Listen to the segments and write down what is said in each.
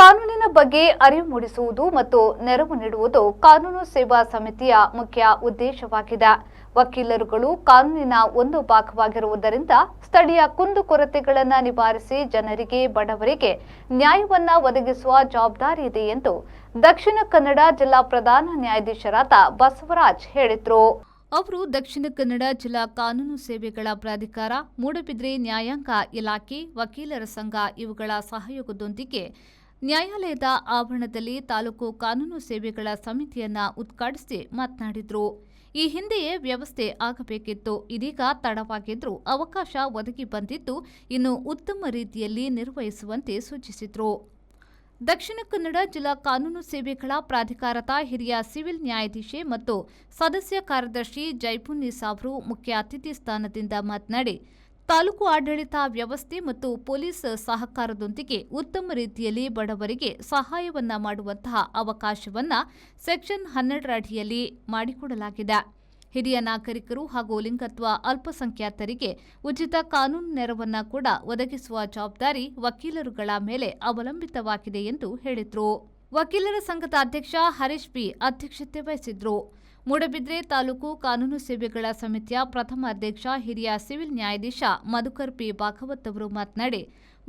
ಕಾನೂನಿನ ಬಗ್ಗೆ ಅರಿವು ಮೂಡಿಸುವುದು ಮತ್ತು ನೆರವು ನೀಡುವುದು ಕಾನೂನು ಸೇವಾ ಸಮಿತಿಯ ಮುಖ್ಯ ಉದ್ದೇಶವಾಗಿದೆ. ವಕೀಲರುಗಳು ಕಾನೂನಿನ ಒಂದು ಭಾಗವಾಗಿರುವುದರಿಂದ ಸ್ಥಳೀಯ ಕುಂದುಕೊರತೆಗಳನ್ನು ನಿವಾರಿಸಿ ಜನರಿಗೆ, ಬಡವರಿಗೆ ನ್ಯಾಯವನ್ನ ಒದಗಿಸುವ ಜವಾಬ್ದಾರಿ ಇದೆ ಎಂದು ದಕ್ಷಿಣ ಕನ್ನಡ ಜಿಲ್ಲಾ ಪ್ರಧಾನ ನ್ಯಾಯಾಧೀಶರಾದ ಬಸವರಾಜ್ ಹೇಳಿದರು. ಅವರು ದಕ್ಷಿಣ ಕನ್ನಡ ಜಿಲ್ಲಾ ಕಾನೂನು ಸೇವೆಗಳ ಪ್ರಾಧಿಕಾರ, ಮೂಡಬಿದ್ರೆ ನ್ಯಾಯಾಂಗ ಇಲಾಖೆ, ವಕೀಲರ ಸಂಘ ಇವುಗಳ ಸಹಯೋಗದೊಂದಿಗೆ ನ್ಯಾಯಾಲಯದ ಆವರಣದಲ್ಲಿ ತಾಲೂಕು ಕಾನೂನು ಸೇವೆಗಳ ಸಮಿತಿಯನ್ನ ಉದ್ಘಾಟಿಸಿ ಮಾತನಾಡಿದರು. ಈ ಹಿಂದೆಯೇ ವ್ಯವಸ್ಥೆ ಆಗಬೇಕಿತ್ತು, ಇದೀಗ ತಡವಾಗಿದ್ರೂ ಅವಕಾಶ ಒದಗಿ ಬಂದಿದ್ದು ಇನ್ನು ಉತ್ತಮ ರೀತಿಯಲ್ಲಿ ನಿರ್ವಹಿಸುವಂತೆ ಸೂಚಿಸಿದರು. ದಕ್ಷಿಣ ಕನ್ನಡ ಜಿಲ್ಲಾ ಕಾನೂನು ಸೇವೆಗಳ ಪ್ರಾಧಿಕಾರದ ಹಿರಿಯ ಸಿವಿಲ್ ನ್ಯಾಯಾಧೀಶೆ ಮತ್ತು ಸದಸ್ಯ ಕಾರ್ಯದರ್ಶಿ ಜೈಪುನ್ನೀಸ್ ಅವರು ಮುಖ್ಯ ಅತಿಥಿ ಸ್ಥಾನದಿಂದ ಮಾತನಾಡಿ, ತಾಲೂಕು ಆಡಳಿತ ವ್ಯವಸ್ಥೆ ಮತ್ತು ಪೊಲೀಸ್ ಸಹಕಾರದೊಂದಿಗೆ ಉತ್ತಮ ರೀತಿಯಲ್ಲಿ ಬಡವರಿಗೆ ಸಹಾಯವನ್ನ ಮಾಡುವಂತಹ ಅವಕಾಶವನ್ನ ಸೆಕ್ಷನ್ 12 ಅಡಿಯಲ್ಲಿ ಮಾಡಿಕೊಡಲಾಗಿದೆ. ಹಿರಿಯ ನಾಗರಿಕರು ಹಾಗೂ ಲಿಂಗತ್ವ ಅಲ್ಪಸಂಖ್ಯಾತರಿಗೆ ಉಚಿತ ಕಾನೂನು ನೆರವನ್ನ ಕೂಡ ಒದಗಿಸುವ ಜವಾಬ್ದಾರಿ ವಕೀಲರುಗಳ ಮೇಲೆ ಅವಲಂಬಿತವಾಗಿದೆ ಎಂದು ಹೇಳಿದರು. ವಕೀಲರ ಸಂಘದ ಅಧ್ಯಕ್ಷ ಹರೀಶ್ ಬಿ ಅಧ್ಯಕ್ಷತೆ ವಹಿಸಿದ್ರು. ಮೂಡಬಿದ್ರೆ ತಾಲೂಕು ಕಾನೂನು ಸೇವೆಗಳ ಸಮಿತಿಯ ಪ್ರಥಮ ಅಧ್ಯಕ್ಷ ಹಿರಿಯ ಸಿವಿಲ್ ನ್ಯಾಯಾಧೀಶ ಮಧುಕರ್ ಪಿ ಭಾಗವತ್ ಅವರು ಮಾತನಾಡಿ,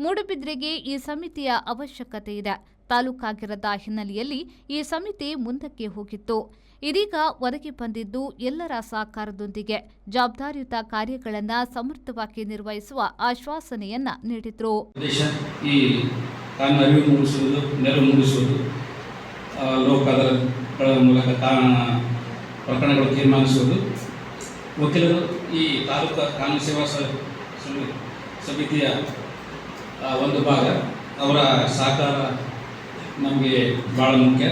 ಮೂಡಬಿದ್ರೆಗೆ ಈ ಸಮಿತಿಯ ಅವಶ್ಯಕತೆ ಇದೆ. ತಾಲೂಕಾಗಿರದ ಹಿನ್ನೆಲೆಯಲ್ಲಿ ಈ ಸಮಿತಿ ಮುಂದಕ್ಕೆ ಹೋಗಿತ್ತು. ಇದೀಗ ಒದಗಿ ಬಂದಿದ್ದು ಎಲ್ಲರ ಸಹಕಾರದೊಂದಿಗೆ ಜವಾಬ್ದಾರಿಯುತ ಕಾರ್ಯಗಳನ್ನು ಸಮರ್ಥವಾಗಿ ನಿರ್ವಹಿಸುವ ಆಶ್ವಾಸನೆಯನ್ನ ನೀಡಿದರು. ಈ ಕಾನೂನು ಅರಿವು ಮೂಡಿಸುವುದು, ನೆರವು ಮೂಡಿಸುವುದು, ಲೋಕ ಅದಾಲತ್ಗಳ ಮೂಲಕ ಪ್ರಕರಣಗಳು ತೀರ್ಮಾನಿಸುವುದು, ವಕೀಲರು ಈ ತಾಲೂಕು ಕಾನೂನು ಸೇವಾ ಸಮಿತಿಯ ಒಂದು ಭಾಗ. ಅವರ ಸಹಕಾರ ನಮಗೆ ಭಾಳ ಮುಖ್ಯ.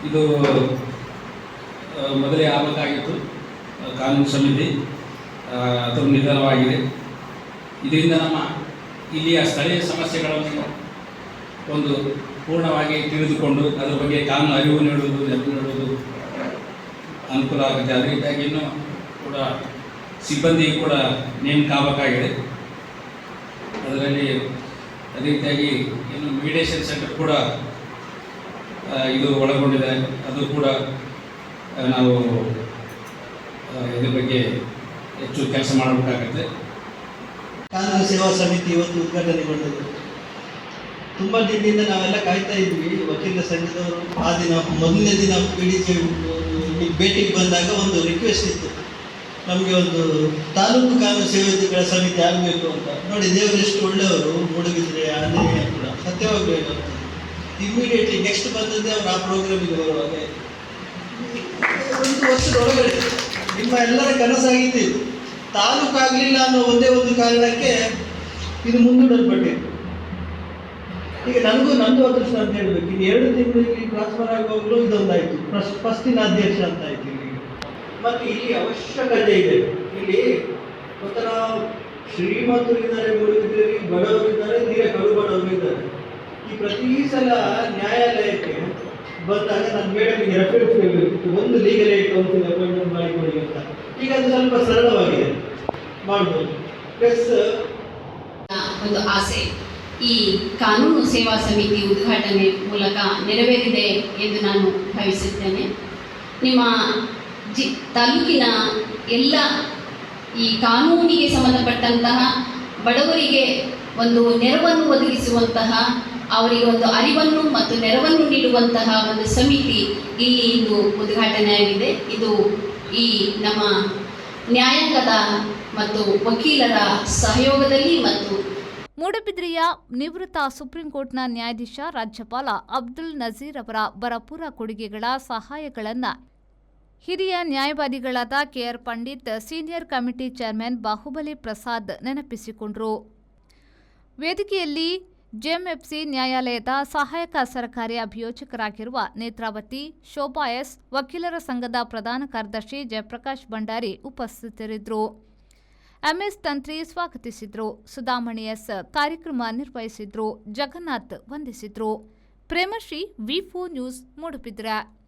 ಇದು ಮೊದಲೇ ಆಗಬೇಕಾಗಿತ್ತು. ಕಾನೂನು ಸಮಿತಿ ಅದು ನಿಧನವಾಗಿದೆ. ಇದರಿಂದ ನಮ್ಮ ಇಲ್ಲಿಯ ಸ್ಥಳೀಯ ಸಮಸ್ಯೆಗಳನ್ನು ಒಂದು ಪೂರ್ಣವಾಗಿ ತಿಳಿದುಕೊಂಡು ಅದರ ಬಗ್ಗೆ ಕಾನೂನು ಅರಿವು ನೀಡುವುದು, ನೆರವು ನೀಡುವುದು ಅನುಕೂಲ ಆಗುತ್ತೆ. ಅದರಿಂದಾಗಿ ಇನ್ನೂ ಕೂಡ ಸಿಬ್ಬಂದಿ ಕೂಡ ನೇಮಕ ಆಗಬೇಕಾಗಿದೆ. ಅದರಲ್ಲಿ ಅದೇ ರೀತಿಯಾಗಿ ಇನ್ನು ಮೀಡಿಯೇಷನ್ ಸೆಂಟರ್ ಕೂಡ ಇದು ಒಳಗೊಂಡಿದೆ. ಅದು ಕೂಡ ನಾವು ಇದ್ರ ಬಗ್ಗೆ ಹೆಚ್ಚು ಕೆಲಸ ಮಾಡಬೇಕಾಗುತ್ತೆ. ಕಾನೂನು ಸೇವಾ ಸಮಿತಿ ಇವತ್ತು ಉದ್ಘಾಟನೆಗೊಂಡದ್ದು. ತುಂಬ ದಿನದಿಂದ ನಾವೆಲ್ಲ ಕಾಯ್ತಾ ಇದ್ವಿ. ವಕೀಲ ಸಂಘದವರು ಆ ದಿನ ಮೊದಲನೇ ದಿನ PDC ಭೇಟಿಗೆ ಬಂದಾಗ ಒಂದು ರಿಕ್ವೆಸ್ಟ್ ಇತ್ತು, ನಮಗೆ ಒಂದು ತಾಲೂಕು ಕಾನೂನು ಸೇವೆಗಳ ಸಮಿತಿ ಆಗಬೇಕು ಅಂತ. ನೋಡಿ, ದೇವರು ಎಷ್ಟು ಒಳ್ಳೆಯವರು. ಮೂಡಬಿದ್ರೆ ಆಂಜನೇಯ ಕೂಡ ಸತ್ಯವಾಗಬೇಕು ಅಂತ ಇಮ್ಮಿಡಿಯೇಟ್ಲಿ ನೆಕ್ಸ್ಟ್ ಬಂದದ್ದೇ ಅವರು ಆ ಪ್ರೋಗ್ರಾಮಿಗೆ ಬರುವಾಗ 1 ವರ್ಷದೊಳಗಡೆ ನಿಮ್ಮ ಎಲ್ಲರ ಕನಸಾಗಿದ್ದು ತಾಲೂಕು ಆಗಲಿಲ್ಲ ಅನ್ನೋ ಒಂದೇ ಒಂದು ಕಾರಣಕ್ಕೆ ಇದು ಮುಂದೂಡಲ್ಪಟ್ಟಿತ್ತು. ಈಗ ನಂದು ಅದೃಷ್ಟ ಅಂತ ಹೇಳಬೇಕು. ಇದು 2 ತಿಂಗಳಲ್ಲಿ ಟ್ರಾನ್ಸ್ಫರ್ ಆಗುವಾಗಲೂ ಇದೊಂದಾಯಿತು. ಫಸ್ಟಿನ ಅಧ್ಯಕ್ಷ ಅಂತ ಆಯ್ತು ಇಲ್ಲಿ. ಮತ್ತು ಇಲ್ಲಿ ಅವಶ್ಯಕತೆ ಇದೆ. ಇಲ್ಲಿ ಒಂಥರ ಶ್ರೀಮಂತರು ಇದ್ದಾರೆ, ಮೂಡಬಿದ್ರೆಯಲ್ಲಿ ಬಡವರು ಇದ್ದಾರೆ, ತೀರ ಕಡು ಬಡವರು ಇದ್ದಾರೆ. ಈ ಪ್ರತಿ ಸಲ ನ್ಯಾಯಾಲಯಕ್ಕೆ ಬಂದಾಗ ನಾನು ಮೇಡಮ್ಗೆ ರೆಫರೆನ್ಸ್ ಹೇಳಬೇಕು, ಒಂದು ಲೀಗಲ್ ಏಡ್ ಕೌನ್ಸಿಲ್ ಅಪಾಯಿಂಟ್ಮೆಂಟ್ ಮಾಡಿಕೊಡಿ ಅಂತ. ಈಗ ಅದು ಸ್ವಲ್ಪ ಸರಳವಾಗಿದೆ, ಮಾಡ್ಬೋದು. ಪ್ಲಸ್ ಒಂದು ಆಸೆ ಈ ಕಾನೂನು ಸೇವಾ ಸಮಿತಿ ಉದ್ಘಾಟನೆ ಮೂಲಕ ನೆರವೇರಿದೆ ಎಂದು ನಾನು ಭಾವಿಸುತ್ತೇನೆ. ನಿಮ್ಮ ತಾಲೂಕಿನ ಎಲ್ಲ ಈ ಕಾನೂನಿಗೆ ಸಂಬಂಧಪಟ್ಟಂತಹ ಬಡವರಿಗೆ ಒಂದು ನೆರವನ್ನು ಒದಗಿಸುವಂತಹ, ಅವರಿಗೆ ಒಂದು ಅರಿವನ್ನು ಮತ್ತು ನೆರವನ್ನು ನೀಡುವಂತಹ ಒಂದು ಸಮಿತಿ ಇಲ್ಲಿ ಇಂದು ಉದ್ಘಾಟನೆಯಾಗಿದೆ. ಇದು ಈ ನಮ್ಮ ನ್ಯಾಯಾಂಗದ ಮತ್ತು ವಕೀಲರ ಸಹಯೋಗದಲ್ಲಿ ಮತ್ತು ಮೂಡಬಿದ್ರೆಯ ನಿವೃತ್ತ ಸುಪ್ರೀಂ ಕೋರ್ಟ್ನ ನ್ಯಾಯಾಧೀಶ ರಾಜ್ಯಪಾಲ ಅಬ್ದುಲ್ ನಜೀರ್ ಅವರ ಬರಪೂರ ಕೊಡುಗೆಗಳ ಸಹಾಯಗಳನ್ನು ಹಿರಿಯ ನ್ಯಾಯವಾದಿಗಳಾದ KR Pandit, senior committee chairman Bahubali Prasad ನೆನಪಿಸಿಕೊಂಡರು. ವೇದಿಕೆಯಲ್ಲಿ JMFC ನ್ಯಾಯಾಲಯದ ಸಹಾಯಕ ಸರ್ಕಾರಿ ಅಭಿಯೋಜಕರಾಗಿರುವ ನೇತ್ರಾವತಿ, ಶೋಭಾ ಎಸ್, ವಕೀಲರ ಸಂಘದ ಪ್ರಧಾನ ಕಾರ್ಯದರ್ಶಿ ಜಯಪ್ರಕಾಶ್ ಭಂಡಾರಿ ಉಪಸ್ಥಿತರಿದ್ದರು. MS ತಂತ್ರಿ ಸ್ವಾಗತಿಸಿದ್ರು. ಸುಧಾಮಣಿ ಎಸ್ ಕಾರ್ಯಕ್ರಮ ನಿರ್ವಹಿಸಿದ್ರು. ಜಗನ್ನಾಥ್ ವಂದಿಸಿದ್ರು. Premashree, V4 news, Moodbidri.